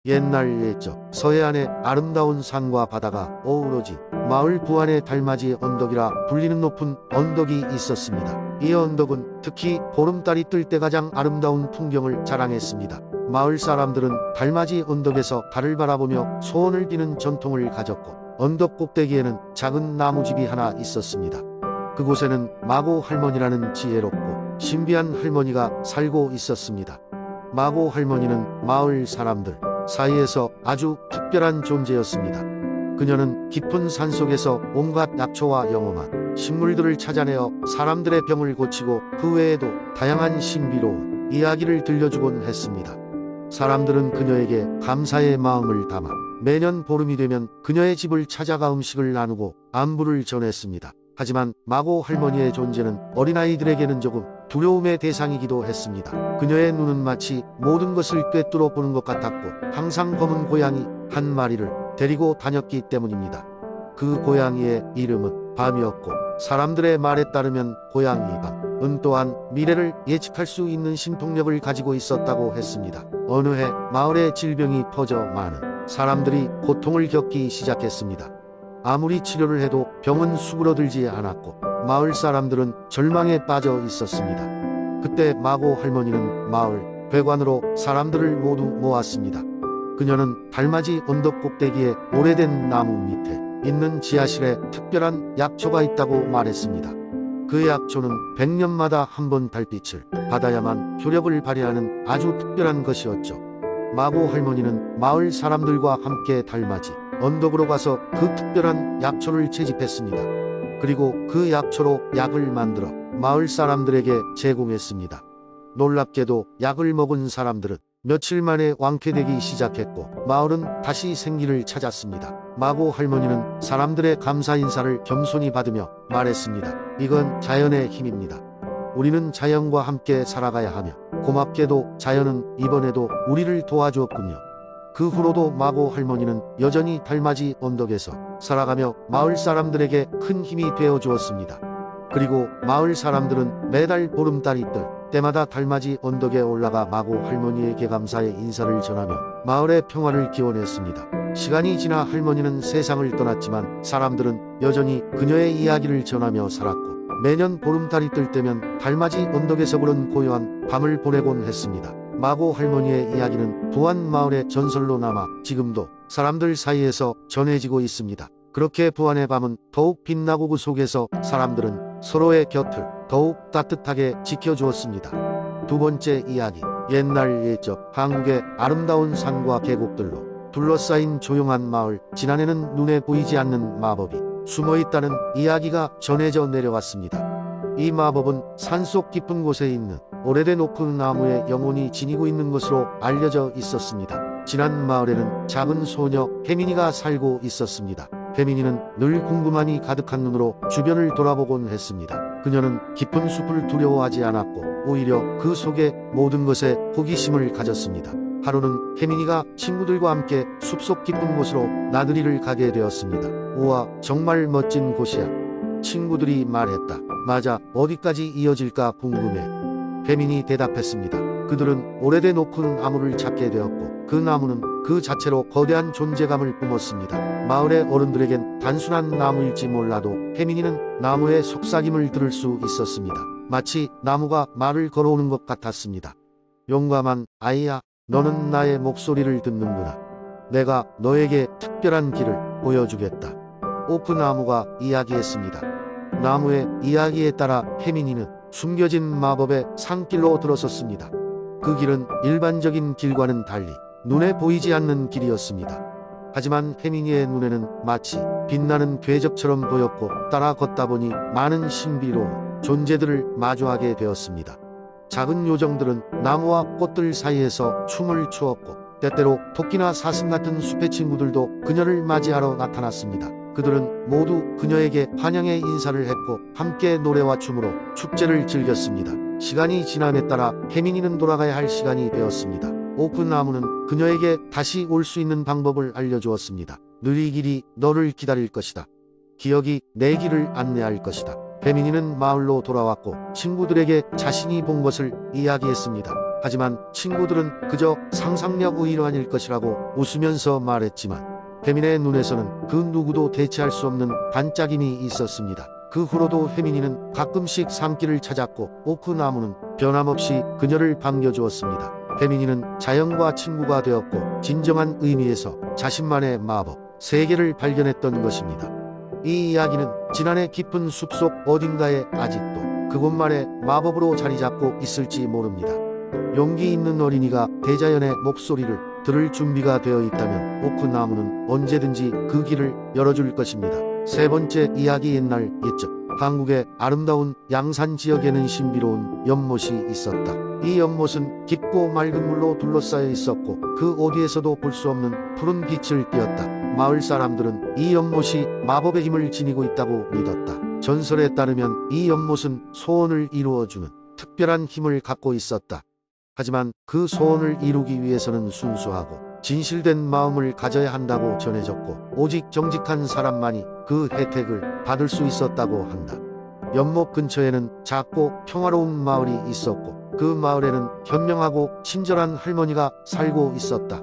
옛날 옛적 서해안에 아름다운 산과 바다가 어우러진 마을 부안의 달맞이 언덕이라 불리는 높은 언덕이 있었습니다. 이 언덕은 특히 보름달이 뜰 때 가장 아름다운 풍경을 자랑했습니다. 마을 사람들은 달맞이 언덕에서 달을 바라보며 소원을 비는 전통을 가졌고, 언덕 꼭대기에는 작은 나무집이 하나 있었습니다. 그곳에는 마고 할머니라는 지혜롭고 신비한 할머니가 살고 있었습니다. 마고 할머니는 마을 사람들 사이에서 아주 특별한 존재였습니다. 그녀는 깊은 산속에서 온갖 약초와 영험한 식물들을 찾아내어 사람들의 병을 고치고 그 외에도 다양한 신비로운 이야기를 들려주곤 했습니다. 사람들은 그녀에게 감사의 마음을 담아 매년 보름이 되면 그녀의 집을 찾아가 음식을 나누고 안부를 전했습니다. 하지만 마고 할머니의 존재는 어린아이들에게는 조금 두려움의 대상이기도 했습니다. 그녀의 눈은 마치 모든 것을 꿰뚫어 보는 것 같았고, 항상 검은 고양이 한 마리를 데리고 다녔기 때문입니다. 그 고양이의 이름은 밤이었고, 사람들의 말에 따르면 고양이 밤은 또한 미래를 예측할 수 있는 신통력을 가지고 있었다고 했습니다. 어느 해 마을에 질병이 퍼져 많은 사람들이 고통을 겪기 시작했습니다. 아무리 치료를 해도 병은 수그러들지 않았고, 마을 사람들은 절망에 빠져 있었습니다. 그때 마고 할머니는 마을 회관으로 사람들을 모두 모았습니다. 그녀는 달맞이 언덕 꼭대기에 오래된 나무 밑에 있는 지하실에 특별한 약초가 있다고 말했습니다. 그 약초는 100년마다 한 번 달빛을 받아야만 효력을 발휘하는 아주 특별한 것이었죠. 마고 할머니는 마을 사람들과 함께 달맞이 언덕으로 가서 그 특별한 약초를 채집했습니다. 그리고 그 약초로 약을 만들어 마을 사람들에게 제공했습니다. 놀랍게도 약을 먹은 사람들은 며칠 만에 완쾌되기 시작했고, 마을은 다시 생기를 찾았습니다. 마고 할머니는 사람들의 감사 인사를 겸손히 받으며 말했습니다. 이건 자연의 힘입니다. 우리는 자연과 함께 살아가야 하며, 고맙게도 자연은 이번에도 우리를 도와주었군요. 그 후로도 마고 할머니는 여전히 달맞이 언덕에서 살아가며 마을 사람들에게 큰 힘이 되어 주었습니다. 그리고 마을 사람들은 매달 보름달이 뜰 때마다 달맞이 언덕에 올라가 마고 할머니에게 감사의 인사를 전하며 마을의 평화를 기원했습니다. 시간이 지나 할머니는 세상을 떠났지만 사람들은 여전히 그녀의 이야기를 전하며 살았고, 매년 보름달이 뜰 때면 달맞이 언덕에서 그런 고요한 밤을 보내곤 했습니다. 마고 할머니의 이야기는 부안 마을의 전설로 남아 지금도 사람들 사이에서 전해지고 있습니다. 그렇게 부안의 밤은 더욱 빛나고 그 속에서 사람들은 서로의 곁을 더욱 따뜻하게 지켜주었습니다. 두 번째 이야기. 옛날 옛적 한국의 아름다운 산과 계곡들로 둘러싸인 조용한 마을. 지난해는 눈에 보이지 않는 마법이 숨어있다는 이야기가 전해져 내려왔습니다. 이 마법은 산속 깊은 곳에 있는 오래된 오크 나무에 영혼이 지니고 있는 것으로 알려져 있었습니다. 지난 마을에는 작은 소녀 혜민이가 살고 있었습니다. 혜민이는 늘 궁금함이 가득한 눈으로 주변을 돌아보곤 했습니다. 그녀는 깊은 숲을 두려워하지 않았고, 오히려 그 속에 모든 것에 호기심을 가졌습니다. 하루는 혜민이가 친구들과 함께 숲속 깊은 곳으로 나들이를 가게 되었습니다. 우와, 정말 멋진 곳이야. 친구들이 말했다. 맞아, 어디까지 이어질까 궁금해. 혜민이 대답했습니다. 그들은 오래된 오크 나무를 찾게 되었고, 그 나무는 그 자체로 거대한 존재감을 뿜었습니다. 마을의 어른들에겐 단순한 나무일지 몰라도 혜민이는 나무의 속삭임을 들을 수 있었습니다. 마치 나무가 말을 걸어오는 것 같았습니다. 용감한 아이야, 너는 나의 목소리를 듣는구나. 내가 너에게 특별한 길을 보여주겠다. 오크 나무가 이야기했습니다. 나무의 이야기에 따라 혜민이는 숨겨진 마법의 산길로 들어섰습니다. 그 길은 일반적인 길과는 달리 눈에 보이지 않는 길이었습니다. 하지만 혜민이의 눈에는 마치 빛나는 궤적처럼 보였고, 따라 걷다 보니 많은 신비로운 존재들을 마주하게 되었습니다. 작은 요정들은 나무와 꽃들 사이에서 춤을 추었고, 때때로 토끼나 사슴 같은 숲의 친구들도 그녀를 맞이하러 나타났습니다. 그들은 모두 그녀에게 환영의 인사를 했고, 함께 노래와 춤으로 축제를 즐겼습니다. 시간이 지남에 따라 혜민이는 돌아가야 할 시간이 되었습니다. 오크 나무는 그녀에게 다시 올 수 있는 방법을 알려주었습니다. 너희 길이 너를 기다릴 것이다. 기억이 내 길을 안내할 것이다. 혜민이는 마을로 돌아왔고 친구들에게 자신이 본 것을 이야기했습니다. 하지만 친구들은 그저 상상력 의료아닐 것이라고 웃으면서 말했지만 혜민의 눈에서는 그 누구도 대체할 수 없는 반짝임이 있었습니다. 그 후로도 혜민이는 가끔씩 산길을 찾았고 오크나무는 변함없이 그녀를 반겨주었습니다. 혜민이는 자연과 친구가 되었고 진정한 의미에서 자신만의 마법, 세계를 발견했던 것입니다. 이 이야기는 지난해 깊은 숲속 어딘가에 아직도 그곳만의 마법으로 자리잡고 있을지 모릅니다. 용기 있는 어린이가 대자연의 목소리를 들을 준비가 되어 있다면 오크나무는 언제든지 그 길을 열어줄 것입니다. 세 번째 이야기. 옛날 옛적 한국의 아름다운 양산 지역에는 신비로운 연못이 있었다. 이 연못은 깊고 맑은 물로 둘러싸여 있었고 그 어디에서도 볼 수 없는 푸른 빛을 띠었다. 마을 사람들은 이 연못이 마법의 힘을 지니고 있다고 믿었다. 전설에 따르면 이 연못은 소원을 이루어주는 특별한 힘을 갖고 있었다. 하지만 그 소원을 이루기 위해서는 순수하고 진실된 마음을 가져야 한다고 전해졌고 오직 정직한 사람만이 그 혜택을 받을 수 있었다고 한다. 연못 근처에는 작고 평화로운 마을이 있었고 그 마을에는 현명하고 친절한 할머니가 살고 있었다.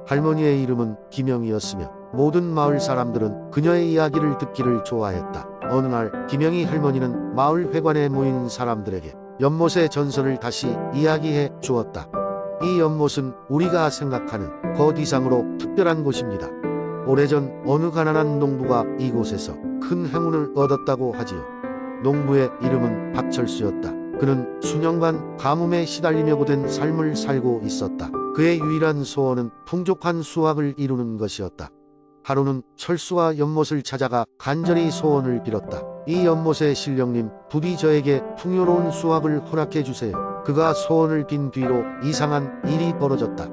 할머니의 이름은 김영이었으며 모든 마을 사람들은 그녀의 이야기를 듣기를 좋아했다. 어느 날 김영이 할머니는 마을 회관에 모인 사람들에게 연못의 전설을 다시 이야기해 주었다. 이 연못은 우리가 생각하는 것 이상으로 특별한 곳입니다. 오래전 어느 가난한 농부가 이곳에서 큰 행운을 얻었다고 하지요. 농부의 이름은 박철수였다. 그는 수년간 가뭄에 시달리며 고된 삶을 살고 있었다. 그의 유일한 소원은 풍족한 수확을 이루는 것이었다. 하루는 철수와 연못을 찾아가 간절히 소원을 빌었다. 이 연못의 신령님, 부디 저에게 풍요로운 수확을 허락해 주세요. 그가 소원을 빈 뒤로 이상한 일이 벌어졌다.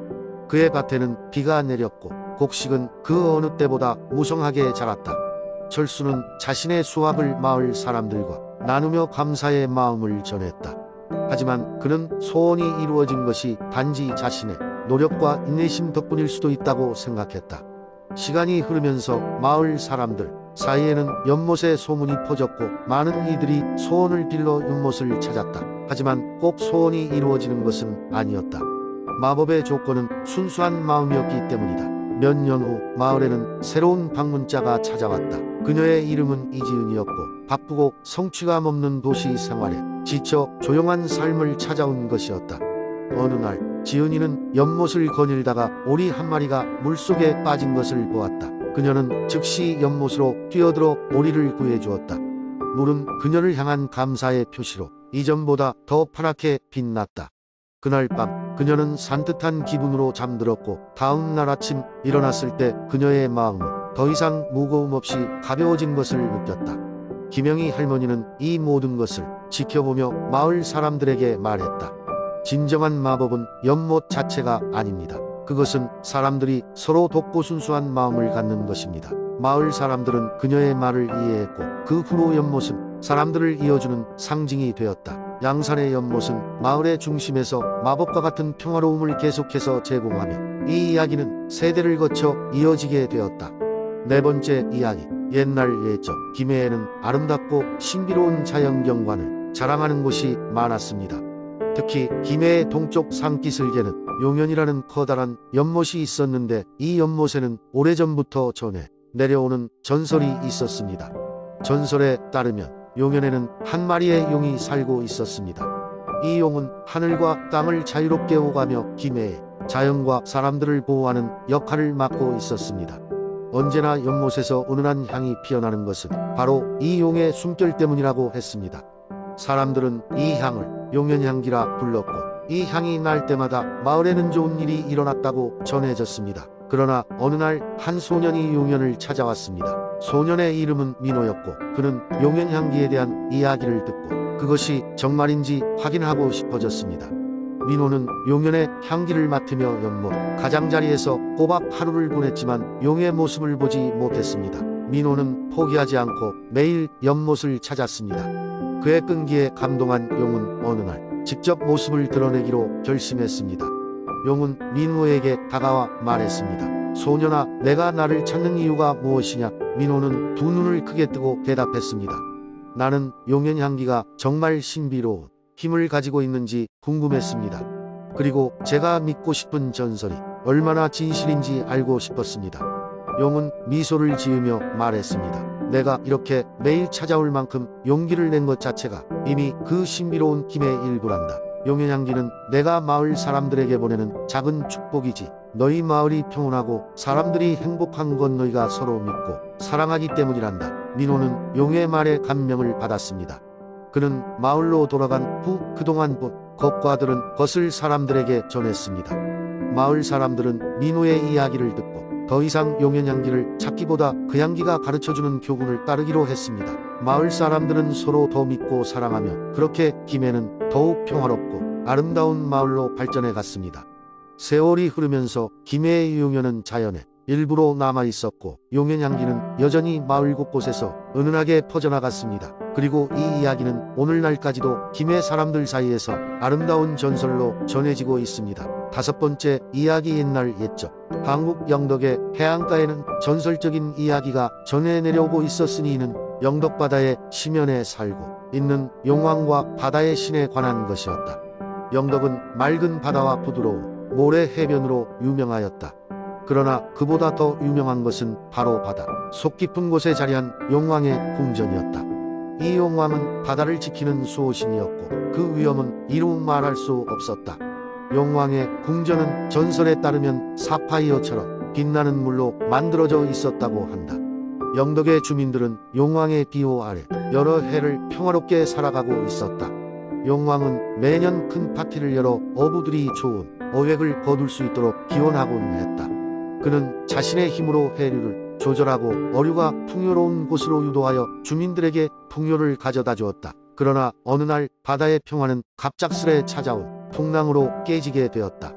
그의 밭에는 비가 내렸고 곡식은 그 어느 때보다 무성하게 자랐다. 철수는 자신의 수확을 마을 사람들과 나누며 감사의 마음을 전했다. 하지만 그는 소원이 이루어진 것이 단지 자신의 노력과 인내심 덕분일 수도 있다고 생각했다. 시간이 흐르면서 마을 사람들 사이에는 연못의 소문이 퍼졌고 많은 이들이 소원을 빌러 연못을 찾았다. 하지만 꼭 소원이 이루어지는 것은 아니었다. 마법의 조건은 순수한 마음이었기 때문이다. 몇 년 후 마을에는 새로운 방문자가 찾아왔다. 그녀의 이름은 이지은이었고 바쁘고 성취감 없는 도시 생활에 지쳐 조용한 삶을 찾아온 것이었다. 어느 날 지은이는 연못을 거닐다가 오리 한 마리가 물속에 빠진 것을 보았다. 그녀는 즉시 연못으로 뛰어들어 오리를 구해주었다. 물은 그녀를 향한 감사의 표시로 이전보다 더 파랗게 빛났다. 그날 밤 그녀는 산뜻한 기분으로 잠들었고 다음 날 아침 일어났을 때 그녀의 마음은 더 이상 무거움 없이 가벼워진 것을 느꼈다. 김영희 할머니는 이 모든 것을 지켜보며 마을 사람들에게 말했다. 진정한 마법은 연못 자체가 아닙니다. 그것은 사람들이 서로 돕고 순수한 마음을 갖는 것입니다. 마을 사람들은 그녀의 말을 이해했고 그 후로 연못은 사람들을 이어주는 상징이 되었다. 양산의 연못은 마을의 중심에서 마법과 같은 평화로움을 계속해서 제공하며 이 이야기는 세대를 거쳐 이어지게 되었다. 네 번째 이야기. 옛날 옛적 김해에는 아름답고 신비로운 자연경관을 자랑하는 곳이 많았습니다. 특히 김해의 동쪽 산기슭에는 용현이라는 커다란 연못이 있었는데 이 연못에는 오래전부터 전해 내려오는 전설이 있었습니다. 전설에 따르면 용현에는 한 마리의 용이 살고 있었습니다. 이 용은 하늘과 땅을 자유롭게 오가며 김해의 자연과 사람들을 보호하는 역할을 맡고 있었습니다. 언제나 연못에서 은은한 향이 피어나는 것은 바로 이 용의 숨결 때문이라고 했습니다. 사람들은 이 향을 용현향기라 불렀고 이 향이 날 때마다 마을에는 좋은 일이 일어났다고 전해졌습니다. 그러나 어느 날 한 소년이 용현을 찾아왔습니다. 소년의 이름은 민호였고 그는 용현향기에 대한 이야기를 듣고 그것이 정말인지 확인하고 싶어졌습니다. 민호는 용현의 향기를 맡으며 연못 가장자리에서 꼬박 하루를 보냈지만 용의 모습을 보지 못했습니다. 민호는 포기하지 않고 매일 연못을 찾았습니다. 그의 끈기에 감동한 용은 어느 날 직접 모습을 드러내기로 결심했습니다. 용은 민호에게 다가와 말했습니다. 소년아, 내가 나를 찾는 이유가 무엇이냐? 민호는 두 눈을 크게 뜨고 대답했습니다. 나는 용현향기가 정말 신비로운 힘을 가지고 있는지 궁금했습니다. 그리고 제가 믿고 싶은 전설이 얼마나 진실인지 알고 싶었습니다. 용은 미소를 지으며 말했습니다. 내가 이렇게 매일 찾아올 만큼 용기를 낸 것 자체가 이미 그 신비로운 힘의 일부란다. 용의 향기는 내가 마을 사람들에게 보내는 작은 축복이지. 너희 마을이 평온하고 사람들이 행복한 건 너희가 서로 믿고 사랑하기 때문이란다. 민호는 용의 말에 감명을 받았습니다. 그는 마을로 돌아간 후 그동안 본 것과 들은 것을 사람들에게 전했습니다. 마을 사람들은 민호의 이야기를 듣고 더 이상 용의 향기를 찾기보다 그 향기가 가르쳐주는 교훈을 따르기로 했습니다. 마을 사람들은 서로 더 믿고 사랑하며 그렇게 김해는 더욱 평화롭고 아름다운 마을로 발전해 갔습니다. 세월이 흐르면서 김해의 용연은 자연의 일부로 남아있었고 용의 향기는 여전히 마을 곳곳에서 은은하게 퍼져나갔습니다. 그리고 이 이야기는 오늘날까지도 김해 사람들 사이에서 아름다운 전설로 전해지고 있습니다. 5번째 이야기. 옛날 옛적 한국 영덕의 해안가에는 전설적인 이야기가 전해 내려오고 있었으니 이는 영덕 바다의 심연에 살고 있는 용왕과 바다의 신에 관한 것이었다. 영덕은 맑은 바다와 부드러운 모래 해변으로 유명하였다. 그러나 그보다 더 유명한 것은 바로 바다 속 깊은 곳에 자리한 용왕의 궁전이었다. 이 용왕은 바다를 지키는 수호신이었고 그 위엄은 이루 말할 수 없었다. 용왕의 궁전은 전설에 따르면 사파이어처럼 빛나는 물로 만들어져 있었다고 한다. 영덕의 주민들은 용왕의 비호 아래 여러 해를 평화롭게 살아가고 있었다. 용왕은 매년 큰 파티를 열어 어부들이 좋은 어획을 거둘 수 있도록 기원하곤 했다. 그는 자신의 힘으로 해류를 조절하고 어류가 풍요로운 곳으로 유도하여 주민들에게 풍요를 가져다 주었다. 그러나 어느 날 바다의 평화는 갑작스레 찾아온 풍랑으로 깨지게 되었다.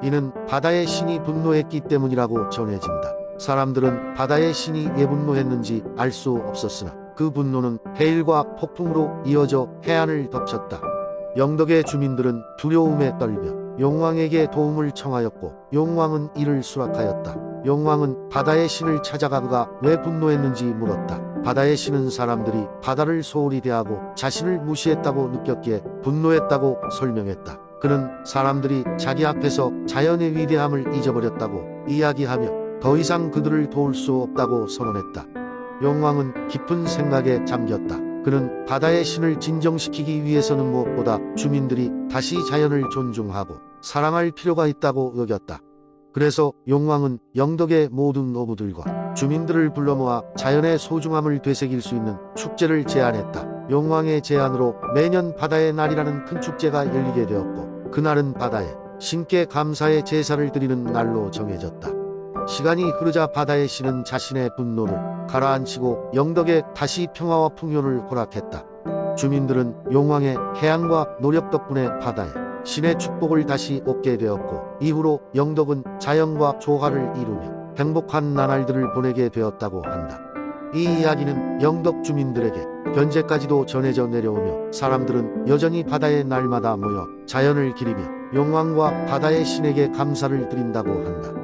이는 바다의 신이 분노했기 때문이라고 전해진다. 사람들은 바다의 신이 왜 분노했는지 알 수 없었으나 그 분노는 해일과 폭풍으로 이어져 해안을 덮쳤다. 영덕의 주민들은 두려움에 떨며 용왕에게 도움을 청하였고 용왕은 이를 수락하였다. 용왕은 바다의 신을 찾아가 그가 왜 분노했는지 물었다. 바다의 신은 사람들이 바다를 소홀히 대하고 자신을 무시했다고 느꼈기에 분노했다고 설명했다. 그는 사람들이 자기 앞에서 자연의 위대함을 잊어버렸다고 이야기하며 더 이상 그들을 도울 수 없다고 선언했다. 용왕은 깊은 생각에 잠겼다. 그는 바다의 신을 진정시키기 위해서는 무엇보다 주민들이 다시 자연을 존중하고 사랑할 필요가 있다고 여겼다. 그래서 용왕은 영덕의 모든 어부들과 주민들을 불러 모아 자연의 소중함을 되새길 수 있는 축제를 제안했다. 용왕의 제안으로 매년 바다의 날이라는 큰 축제가 열리게 되었고 그날은 바다에 신께 감사의 제사를 드리는 날로 정해졌다. 시간이 흐르자 바다의 신은 자신의 분노를 가라앉히고 영덕에 다시 평화와 풍요를 허락했다. 주민들은 용왕의 해안과 노력 덕분에 바다에 신의 축복을 다시 얻게 되었고 이후로 영덕은 자연과 조화를 이루며 행복한 나날들을 보내게 되었다고 한다. 이 이야기는 영덕 주민들에게 현재까지도 전해져 내려오며 사람들은 여전히 바다의 날마다 모여 자연을 기리며 용왕과 바다의 신에게 감사를 드린다고 한다.